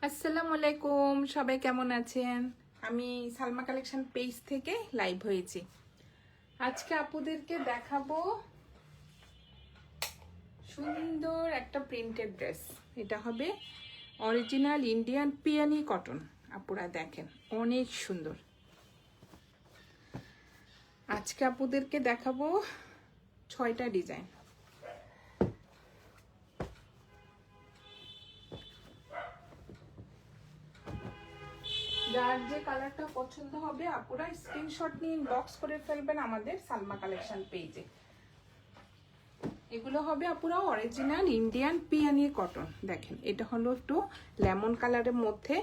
আসসালামু আলাইকুম, সবাই কেমন আছেন? আমি সালমা কালেকশন পেজ থেকে লাইভ হয়েছি। আজকে আপুদেরকে দেখাবো সুন্দর একটা প্রিন্টেড ড্রেস। এটা হবে অরিজিনাল ইন্ডিয়ান পিয়ানি কটন। আপুরা দেখেন অনেক সুন্দর। আজকে আপুদেরকে দেখাবো 6টা ডিজাইন। যার যে কালারটা পছন্দ হবে আপুরা স্ক্রিনশট নিয়ে ইনবক্স করে ফেলবেন আমাদের সালমা কালেকশন পেজে। এগুলো হবে আপুরা অরিজিনাল ইন্ডিয়ান পিয়ানি কটন। দেখেন এটা হলো একটু লেমন কালারের মধ্যে,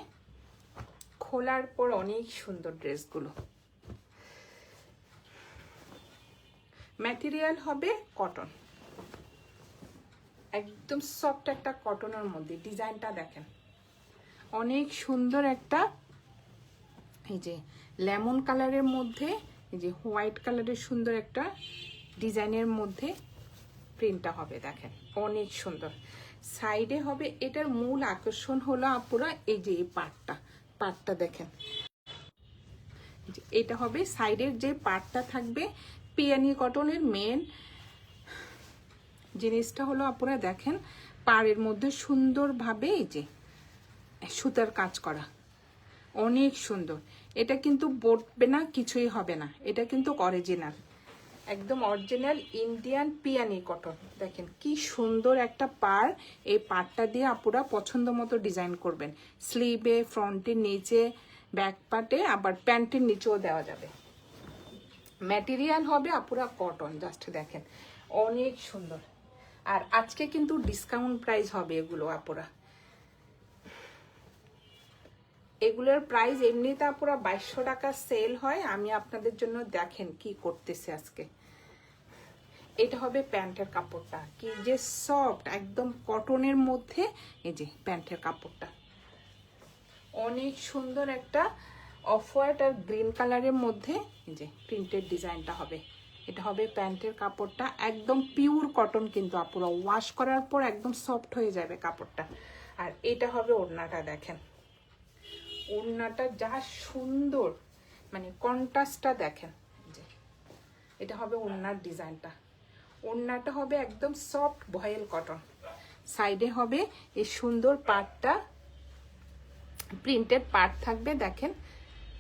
খোলার পর অনেক সুন্দর ড্রেসগুলো। ম্যাটেরিয়াল হবে কটন, একদম সফট একটা কটনের মধ্যে। ডিজাইনটা দেখেন অনেক সুন্দর একটা, এই যে লেমন কালারের মধ্যে এই যে হোয়াইট কালারের সুন্দর একটা ডিজাইনের মধ্যে প্রিন্টটা হবে। দেখেন অনেক সুন্দর। সাইডে হবে, এটার মূল আকর্ষণ হলো আপুরা এই যে এই পার্টটা দেখেন, এটা হবে সাইডের যে পার্টটা থাকবে পিয়ানি কটনের মেন জিনিসটা হলো আপুরা দেখেন পাড়ের মধ্যে সুন্দরভাবে এই যে সুতার কাজ করা, অনেক সুন্দর। এটা কিন্তু বটবে না, কিছুই হবে না, এটা কিন্তু অরিজিনাল, একদম অরিজিনাল ইন্ডিয়ান পিয়ানি কটন। দেখেন কি সুন্দর একটা পাড়। এই পাড়টা দিয়ে আপুরা পছন্দ মতো ডিজাইন করবেন, স্লিভে, ফ্রন্টের নিচে, ব্যাক পার্টে, আবার প্যান্টের নিচেও দেওয়া যাবে। ম্যাটেরিয়াল হবে আপুরা কটন। জাস্ট দেখেন অনেক সুন্দর। আর আজকে কিন্তু ডিসকাউন্ট প্রাইস হবে এগুলো আপুরা। এগুলোর প্রাইস এমনিতে আপুরা 2200 টাকা সেল হয়। আমি আপনাদের জন্য দেখেন কি করতেছে আজকে। এটা হবে প্যান্টের কাপড়টা, কি যে সফট, একদম কটনের মধ্যে। এই যে প্যান্টের কাপড়টা অনেক সুন্দর একটা অফ হোয়াইট আর গ্রিন কালারের মধ্যে এই যে প্রিন্টেড ডিজাইনটা হবে। এটা হবে প্যান্টের কাপড়টা, একদম পিওর কটন কিন্তু আপুরা, ওয়াশ করার পর একদম সফট হয়ে যাবে কাপড়টা। আর এটা হবে ওড়নাটা। দেখেন ওড়নাটা যা সুন্দর, মানে কন্ট্রাস্টটা দেখেন। যে এটা হবে ওড়নার ডিজাইনটা। ওড়নাটা হবে একদম সফট ভয়েল কটন। সাইডে হবে এই সুন্দর পার্টটা, প্রিন্টেড পার্ট থাকবে। দেখেন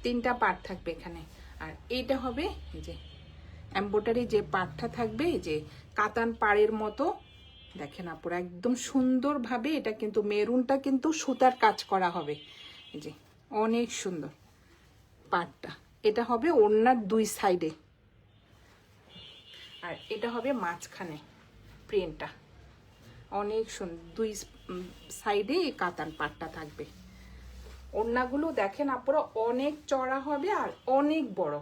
3টা পার্ট থাকবে এখানে। আর এইটা হবে এই যে এমব্রয়ডারি যে পার্টটা থাকবে, এই যে কাতান পাড়ের মতো। দেখেন আপুরা একদম সুন্দরভাবে, এটা কিন্তু মেরুনটা কিন্তু সুতার কাজ করা হবে। এই যে অনেক সুন্দর পার্টটা। এটা হবে ওড়নার 2 সাইডে, আর এটা হবে মাঝখানে প্রিন্টটা। অনেক সুন্দর, 2 সাইডে এই কাতান পাটটা থাকবে। ওড়নাগুলো দেখেন আপুরা অনেক চড়া হবে আর অনেক বড়।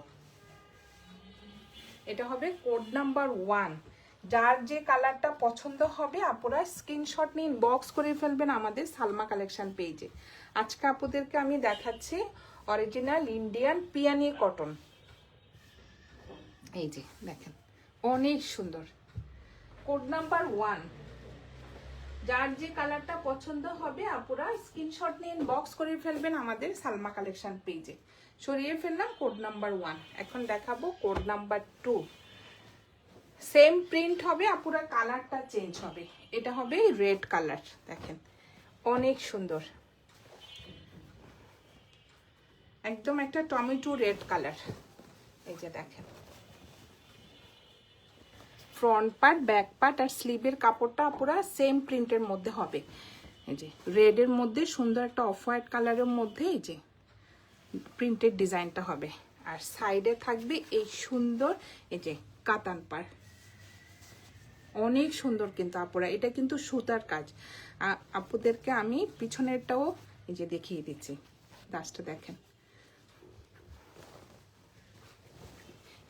এটা হবে কোড নাম্বার 1। যার যে কালারটা পছন্দ হবে আপুরা স্ক্রিনশট নিয়ে ইনবক্স করে ফেলবেন আমাদের সালমা কালেকশন পেজে। আজকে আপুদেরকে আমি দেখাচ্ছি অরিজিনাল ইন্ডিয়ান পিয়ানি কটন। এই যে দেখেন অনেক সুন্দর, কোড নাম্বার 1। যার যে কালারটা পছন্দ হবে আপুরা স্ক্রিনশট নিয়ে ইনবক্স করে ফেলবেন আমাদের সালমা কালেকশন পেজে। সরিয়ে ফেললাম কোড নাম্বার 1। এখন দেখাবো কোড নাম্বার 2। সেম প্রিন্ট হবে আপুরা, কালারটা চেঞ্জ হবে। এটা হবে রেড কালার। দেখেন অনেক সুন্দর, একদম একটা টমেটো রেড কালার। এই যে দেখেন ফ্রন্ট পার্ট, ব্যাক পার্ট আর স্লিভের কাপড়টা পুরো সেম প্রিন্টের মধ্যে হবে। এই যে রেডের মধ্যে সুন্দর একটা অফ হোয়াইট কালারের মধ্যে এই যে প্রিন্টেড ডিজাইনটা হবে। আর সাইডে থাকবে এই সুন্দর এই যে কাতান পাড়, অনেক সুন্দর কিন্তু আপুরা। এটা কিন্তু সুতার কাজ। আপুদেরকে আমি পিছনেরটাও এই যে দেখিয়ে দিচ্ছি। গাছটা দেখেন,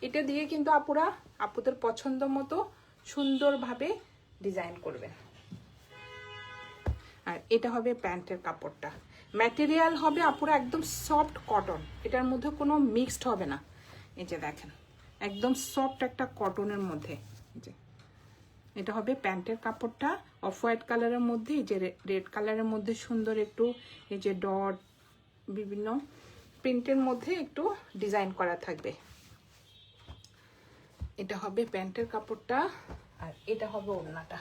এটা দিয়ে কিন্তু আপুরা আপুদের পছন্দ মতো সুন্দরভাবে ডিজাইন করবেন। আর এটা হবে প্যান্টের কাপড়টা। ম্যাটেরিয়াল হবে আপুরা একদম সফট কটন, এটার মধ্যে কোনো মিক্সড হবে না। এই যে দেখেন একদম সফট একটা কটনের মধ্যে। এই যে এটা হবে প্যান্টের কাপড়টা, অফ হোয়াইট কালারের মধ্যে এই যে রেড কালারের মধ্যে সুন্দর একটু এই যে ডট বিভিন্ন প্রিন্টের মধ্যে একটু ডিজাইন করা থাকবে। এটা হবে প্যান্টের কাপড়টা, আর এটা হবে ওড়নাটা।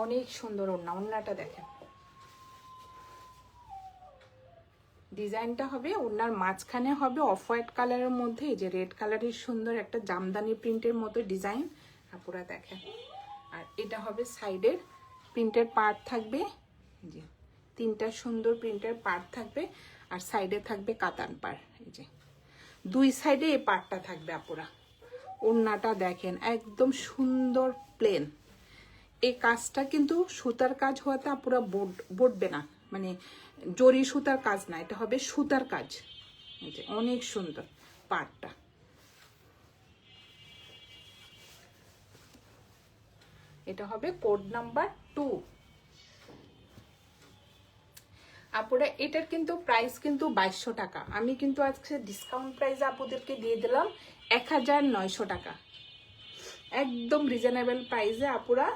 অনেক সুন্দর ওড়না, ওড়নাটা দেখেন। ডিজাইনটা হবে ওড়নার মাঝখানে হবে অফ হোয়াইট কালারের মধ্যে এই যে রেড কালারের সুন্দর একটা জামদানি প্রিন্টের মতো ডিজাইন আপুরা দেখেন। আর এটা হবে সাইডের প্রিন্টের পার্ট থাকবে, যে তিনটা সুন্দর প্রিন্টের পার্ট থাকবে, আর সাইডে থাকবে কাতান পাড়। এই যে দুই সাইডে এই পার্টটা থাকবে আপুরা। ওড়নাটা দেখেন একদম সুন্দর প্লেন। এই কাজটা কিন্তু সুতার কাজ হওয়াতে আপুরা বটবে না, মানে জরি সুতার কাজ না, এটা হবে সুতার কাজ। এই যে অনেক সুন্দর পাড়টা। এটা হবে কোড নাম্বার 2 আপুরা। এটার কিন্তু প্রাইস কিন্তু 2200 টাকা। আমি কিন্তু আজকে ডিসকাউন্ট প্রাইস আপুদেরকে দিয়ে দিলাম 1900 টাকা। একদম রিজনেবল প্রাইসে আপুরা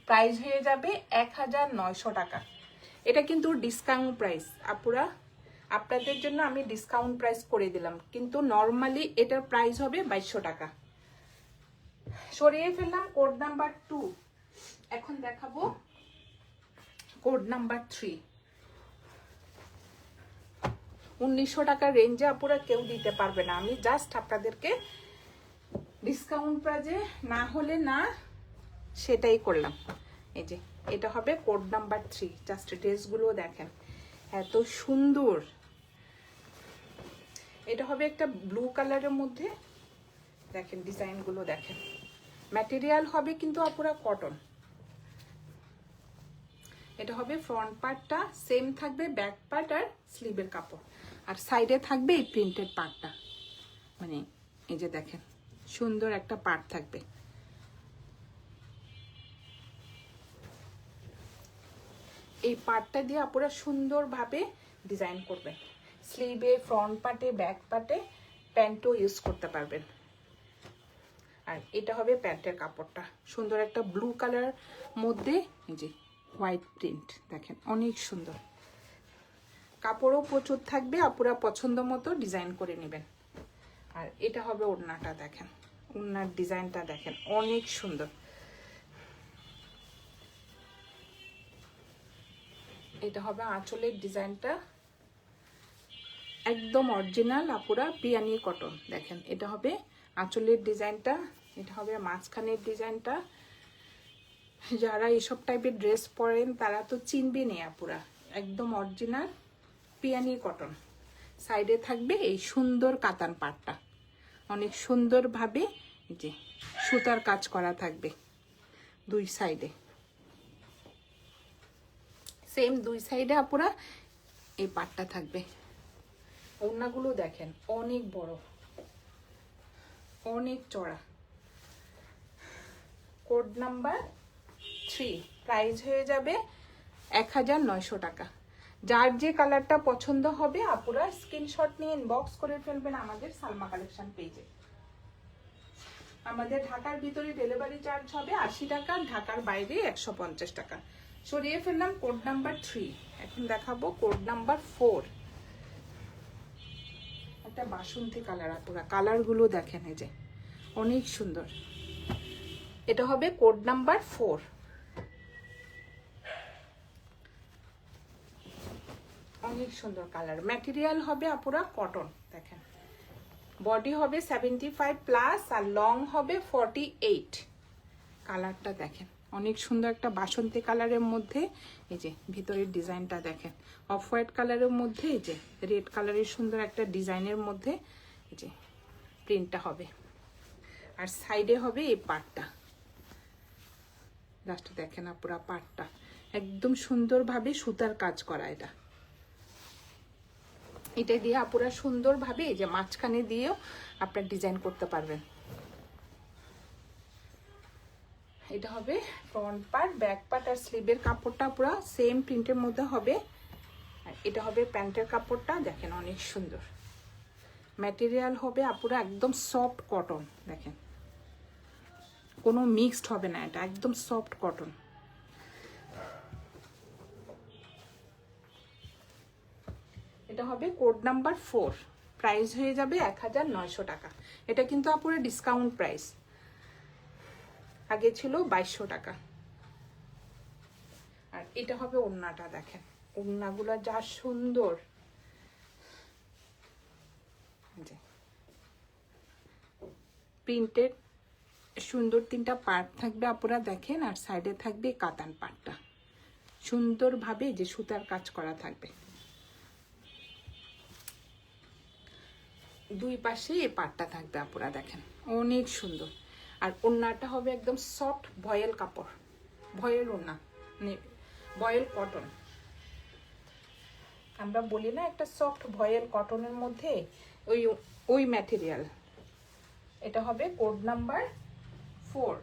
প্রাইস হয়ে যাবে 1900 টাকা। এটা কিন্তু ডিসকাউন্ট প্রাইস আপুরা, আপনাদের জন্য আমি ডিসকাউন্ট প্রাইস করে দিলাম, কিন্তু নর্মালি এটার প্রাইস হবে 2200 টাকা। সরিয়ে ফেললাম কোড নাম্বার 2। এখন দেখাবো কোড নাম্বার 3। 1900 টাকার রেঞ্জে আপুরা কেউ দিতে পারবে না। আমি জাস্ট আপনাদেরকে ডিসকাউন্ট প্রাইজে না হলে না সেটাই করলাম। এই যে এটা হবে কোড নাম্বার 3। জাস্ট ড্রেসগুলো দেখেন এত সুন্দর। এটা হবে একটা ব্লু কালারের মধ্যে, দেখেন ডিজাইনগুলো দেখেন। ম্যাটেরিয়াল হবে কিন্তু আপুরা কটন। এটা হবে ফ্রন্ট পার্টটা সেম থাকবে, ব্যাক পার্ট আর স্লিভের কাপড়, আর সাইডে থাকবে এই প্রিন্টেড পার্টটা, মানে এই যে দেখেন সুন্দর একটা পার্ট থাকবে। এই পার্টটা দিয়ে আপনারা সুন্দরভাবে ডিজাইন করবেন। স্লিভে, ফ্রন্ট পার্টে, ব্যাক পার্টে প্যান্টও ইউজ করতে পারবেন। আর এটা হবে প্যান্টের কাপড়টা, সুন্দর একটা ব্লু কালার মধ্যে এই যে হোয়াইট প্রিন্ট দেখেন অনেক সুন্দর। কাপড়ও প্রচুর থাকবে, আপনারা পছন্দ মতো ডিজাইন করে নেবেন। আর এটা হবে ওড়নাটা দেখেন, ওড়নার ডিজাইনটা দেখেন অনেক সুন্দর। এটা হবে আঁচলের ডিজাইনটা, একদম অরিজিনাল আপুরা পিয়ানি কটন দেখেন। এটা হবে আঁচলের ডিজাইনটা, এটা হবে মাঝখানের ডিজাইনটা। যারা এসব টাইপের ড্রেস পরেন তারা তো চিনবেনই আপুরা, একদম অরিজিনাল পিয়ানি কটন। সাইডে থাকবে এই সুন্দর কাতান পাটটা, অনেক সুন্দরভাবে এই যে সুতার কাজ করা থাকবে দুই সাইডে, সেম দুই সাইডে আপুরা এই পাটটা থাকবে। ওড়নাগুলো দেখেন অনেক বড়, অনেক চড়া। কোড নাম্বার 3, প্রাইস হয়ে যাবে 1900 টাকা। যার যে কালারটা পছন্দ হবে আপুরা স্ক্রিনশট নিয়ে ইনবক্স করে ফেলবেন আমাদের সালমা কালেকশন পেজে। আমাদের ঢাকার ভিতরে ডেলিভারি চার্জ হবে 80 টাকা, ঢাকার বাইরে 150 টাকা। সরিয়ে ফেললাম কোড নাম্বার 3। এখন দেখাবো কোড নাম্বার 4। একটা বাসন্তী কালার আপুরা, কালারগুলো দেখেন এই যে অনেক সুন্দর। এটা হবে কোড নাম্বার 4। অনেক সুন্দর কালার। ম্যাটেরিয়াল হবে আপুরা কটন দেখেন। বডি হবে 75+, আর লং হবে 48। কালারটা দেখেন অনেক সুন্দর একটা বাসন্তী কালারের মধ্যে এই যে ভিতরের ডিজাইনটা দেখেন। অফ হোয়াইট কালারের মধ্যে এই যে রেড কালারের সুন্দর একটা ডিজাইনের মধ্যে এই যে প্রিন্টটা হবে, আর সাইডে হবে এই পাটটা। লাস্টে দেখেন আপুরা পাটটা একদম সুন্দরভাবে সুতার কাজ করা। এটা দিয়ে আপুরা সুন্দরভাবে এই যে মাঝখানে দিয়েও আপনার ডিজাইন করতে পারবেন। এটা হবে ফ্রন্ট পার্ট, ব্যাক পার্ট আর স্লিভের কাপড়টা পুরো সেম প্রিন্টের মধ্যে হবে। আর এটা হবে প্যান্টের কাপড়টা দেখেন অনেক সুন্দর। ম্যাটেরিয়াল হবে আপুরা একদম সফট কটন, দেখেন কোনো মিক্সড হবে না, এটা একদম সফট কটন। এটা হবে কোড নাম্বার 4, প্রাইস হয়ে যাবে 1900 টাকা। এটা কিন্তু আপুরা ডিসকাউন্ট প্রাইস, আগে ছিল 2200 টাকা। আর এটা হবে ওড়নাটা, দেখেন ওড়নাগুলো যা সুন্দর, প্রিন্টেড সুন্দর 3টা পার্ট থাকবে আপুরা দেখেন, আর সাইডে থাকবে কাতান পার্টটা সুন্দরভাবে যে সুতার কাজ করা থাকবে, দুই পাশে এই পার্টটা থাকবে আপুরা দেখেন অনেক সুন্দর। আর ওড়নাটা হবে একদম সফট ভয়েল কাপড়, ভয়েল ওড়না, মানে ভয়েল কটন, আমরা বলি না একটা সফট ভয়েল কটনের মধ্যে ওই ম্যাটেরিয়াল। এটা হবে কোড নাম্বার 4,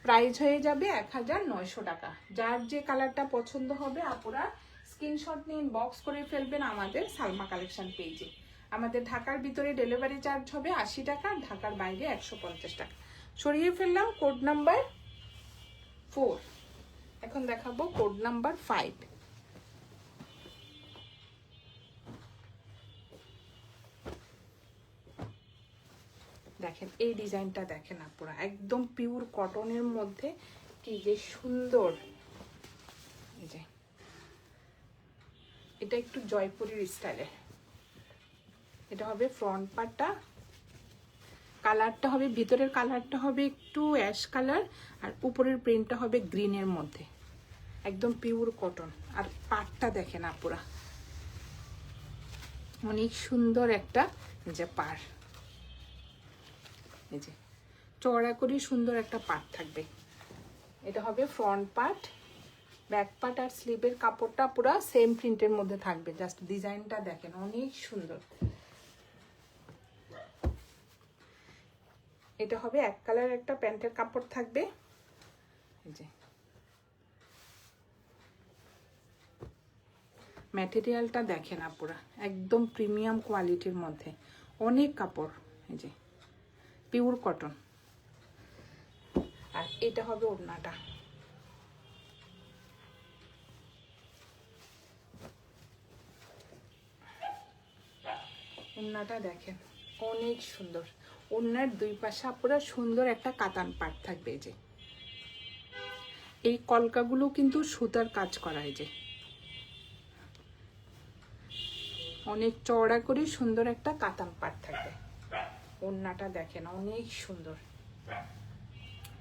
প্রাইস হয়ে যাবে 1900 টাকা। যার যে কালারটা পছন্দ হবে আপুরা স্ক্রিনশট নিয়ে ইনবক্স করে ফেলবেন আমাদের সালমা কালেকশন পেজে। আমাদের ঢাকার ভিতরে ডেলিভারি চার্জ হবে 80 টাকা, ঢাকার বাইরে 150 টাকা। সরিয়ে ফেললাম কোড নাম্বার 4, এখন দেখাবো কোড নাম্বার 5। দেখেন এই ডিজাইনটা দেখেন আপুরা একদম পিওর কটনের মধ্যে কি যে সুন্দর, এই যে এটা একটু জয়পুরের স্টাইলে। এটা হবে ফ্রন্ট পার্টটা, কালারটা হবে ভিতরের কালারটা হবে একটু অ্যাশ কালার, আর উপরের প্রিন্টটা হবে গ্রিনের মধ্যে, একদম পিওর কটন। আর পাড়টা দেখেন আপুরা অনেক সুন্দর একটা যে পাড়, এই যে চওড়া করে সুন্দর একটা পার্ট থাকবে। এটা হবে ফ্রন্ট পার্ট, ব্যাক পার্ট আর স্লিভের কাপড়টা পুরো সেম প্রিন্টের মধ্যে থাকবে, জাস্ট ডিজাইনটা দেখেন অনেক সুন্দর। এটা হবে এক কালার একটা প্যান্টের কাপড় থাকবে, এই যে ম্যাটেরিয়ালটা দেখেন আপুরা একদম প্রিমিয়াম কোয়ালিটির মধ্যে, অনেক কাপড়, এই যে পিওর কটন। আর এটা হবে ওড়নাটা, ওড়নাটা দেখেন অনেক সুন্দর, ওড়নার দুই পাশে পুরো সুন্দর একটা কাতান পাট থাকবে, যে এই কলকাগুলো কিন্তু সুতার কাজ করা, যে অনেক চওড়া করে সুন্দর একটা কাতান পাট থাকবে। ওড়নাটা দেখেন অনেক সুন্দর,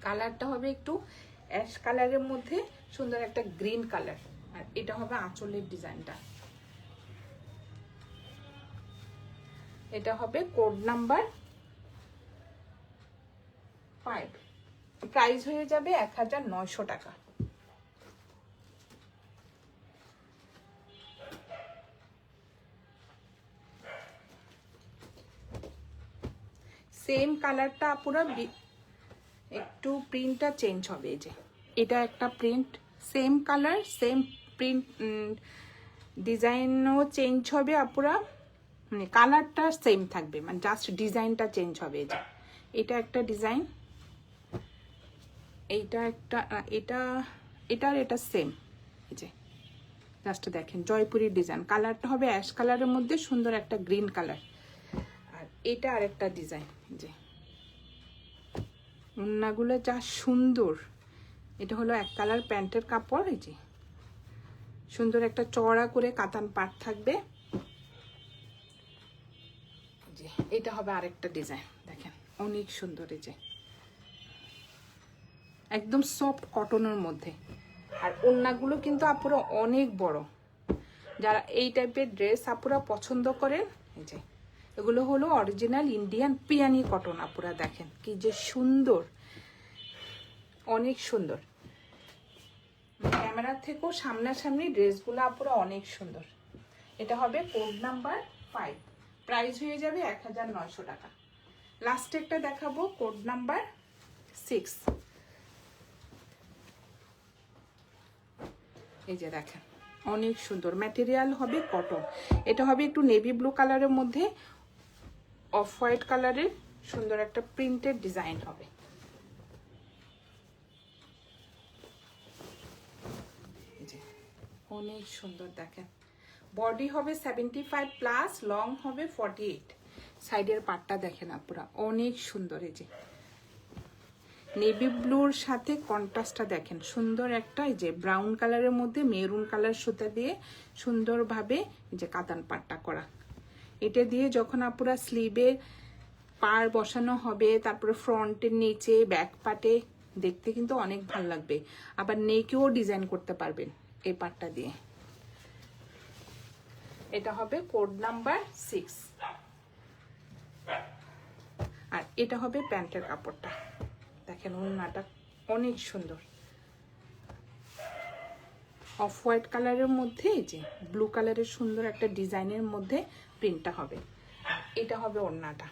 কালারটা হবে একটু অ্যাশ কালারের মধ্যে সুন্দর একটা গ্রিন কালার। আর এটা হবে আঁচলের ডিজাইনটা, এটা হবে কোড নাম্বার 5, প্রাইস হয়ে যাবে 1900 টাকা। সেম কালারটা পুরো একটু প্রিন্টটা চেঞ্জ হবে, এই যে এটা একটা print, same colour same print, ডিজাইনও চেঞ্জ হবে আপুরা, মানে কালারটা সেম থাকবে, মানে জাস্ট ডিজাইনটা চেঞ্জ হবে। এই যে এটা একটা ডিজাইন, এইটা একটা, এটা সেম, এই যে জাস্ট দেখেন জয়পুরি ডিজাইন, কালারটা হবে অ্যাশ কালারের মধ্যে সুন্দর একটা গ্রিন কালার। আর এটা আরেকটা ডিজাইন, যে ওড়নাগুলো যা সুন্দর, এটা হলো এক কালার প্যান্টের কাপড়, এই যে সুন্দর একটা চওড়া করে কাতান পাট থাকবে। যে এটা হবে আরেকটা ডিজাইন, দেখেন অনেক সুন্দর, এই যে একদম সফট কটনের মধ্যে। আর ওড়নাগুলো কিন্তু আপুরা অনেক বড়, যারা এই টাইপের ড্রেস আপুরা পছন্দ করেন, এই যে এগুলো হলো অরিজিনাল ইন্ডিয়ান পিয়ানি কটন আপুরা দেখেন কি যে সুন্দর, অনেক সুন্দর। ক্যামেরার থেকেও সামনাসামনি ড্রেসগুলো আপুরা অনেক সুন্দর। এটা হবে কোড নাম্বার 5, প্রাইস হয়ে যাবে 1900 টাকা। লাস্ট একটা দেখাবো কোড নাম্বার 6, এই যে দেখেন অনেক সুন্দর, ম্যাটেরিয়াল হবে কটন। এটা হবে একটু নেভি ব্লু কালারের মধ্যে অফ হোয়াইট কালারের সুন্দর একটা প্রিন্টেড ডিজাইন হবে। অনেক সুন্দর দেখেন, বডি হবে 75+, লং হবে 48। সাইডের পাটটা দেখেন আপুরা, অনেক সুন্দর। এই যে নেভি ব্লুর সাথে কন্ট্রাস্টটা দেখেন, সুন্দর একটা এই যে ব্রাউন কালারের মধ্যে মেরুন কালার সুতা দিয়ে সুন্দরভাবে এই যে কাতান পাটটা করা। এটা দিয়ে যখন আপুরা স্লিভে পার বসানো হবে, তারপরে ফ্রন্টের নিচে ব্যাক পাটে দেখতে কিন্তু অনেক ভালো লাগবে। আবার নেকেও ডিজাইন করতে পারবেন এই পাটটা দিয়ে। এটা হবে কোড নাম্বার 6। আর এটা হবে প্যান্টের কাপড়টা দেখেন, ওড়নাটা অনেক সুন্দর, অফ হোয়াইট কালারের মধ্যে এই যে ব্লু কালারের সুন্দর একটা ডিজাইনের মধ্যে প্রিন্টটা হবে। এটা হবে ওড়নাটা।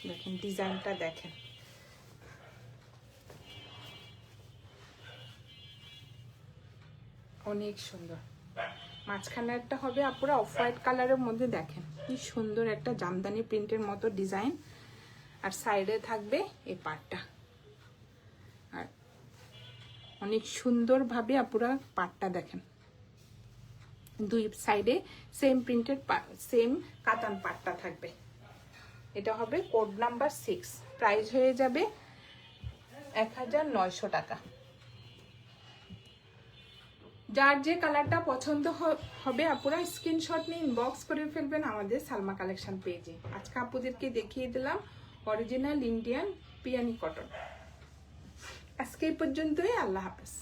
দেখেন ডিজাইনটা দেখেন, অনেক সুন্দর। মাঝখানে একটা হবে আপুরা অফ হোয়াইট কালারের মধ্যে, দেখেন কি সুন্দর একটা জামদানি প্রিন্টের মতো ডিজাইন। আর সাইডে থাকবে এই পাটটা, আর অনেক সুন্দরভাবে আপুরা পাটটা দেখেন, দুই সাইডে সেম প্রিন্টেড সেম কাতান পাটটা থাকবে। এটা হবে কোড নাম্বার 6। প্রাইস হয়ে যাবে 1900 টাকা। যার যে কালারটা পছন্দ হবে আপুরা স্ক্রিনশট নিয়ে ইনবক্স করে ফেলবেন আমাদের সালমা কালেকশন পেজে। আজকে আপুদেরকে দেখিয়ে দিলাম অরিজিনাল ইন্ডিয়ান পিয়ানি কটন। আজকে এই পর্যন্তই, আল্লাহ হাফেজ।